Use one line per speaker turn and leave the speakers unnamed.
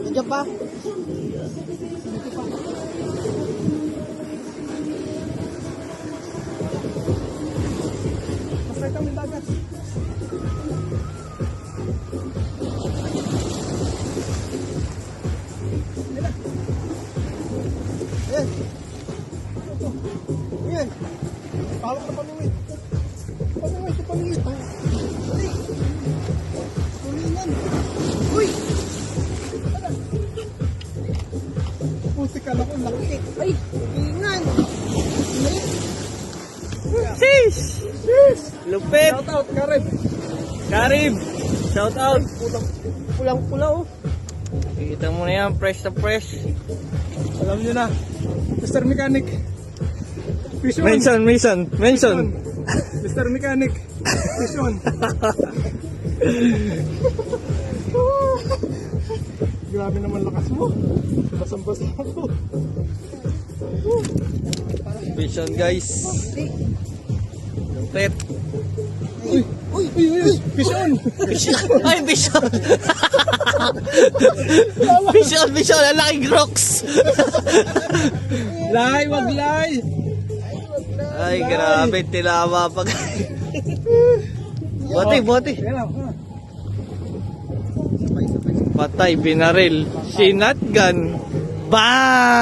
Nandiyan pa?
Masay kami dagat.
Ayan. Ayan.
Pawak na paluwit. Paluwit, paluwit.
Dali. Tulingan. Uy!
Puti ka lang, laki.
Ay! Tulingan. Ay!
Sheesh! Lupit!
Shout out, Karen.
Karib! Shout out!
Pulang-pula oh.
Kita mo na yan, fresh na fresh.
Alam nyo na. Mr. Mechanic. Vision.
Mention!
Mr. Mechanic. Vision. Grabe naman lakas mo. Basang-basa ako.
Vision guys. Lupit!
Uy! Uy! Uy! Uy! Vision!
Ay, Vision! Vision! Ang laking rocks!
Lay! Wag lay!
Ay, grabe, tilama pa. Bote!
Yan lang.
Patay, binaril. Sinatgan. Bang!